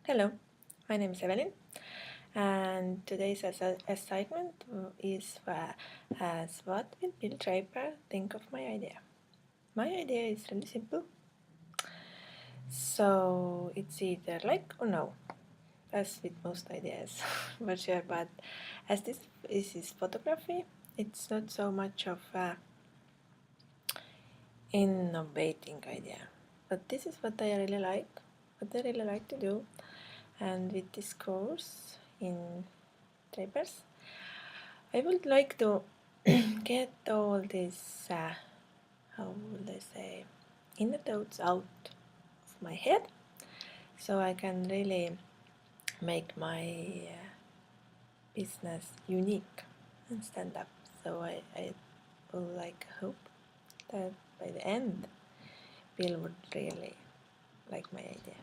Hello, my name is Evelyn, and today's assignment is as what will Bill Draper think of my idea? My idea is really simple, so it's either like or no, as with most ideas, for sure. But as this is photography, it's not so much of a innovating idea, but this is what I really like to do, and with this course in Drapers. I would like to get all these, how would I say, inner thoughts out of my head so I can really make my business unique and stand up. So I would hope that by the end, Bill would really like my idea.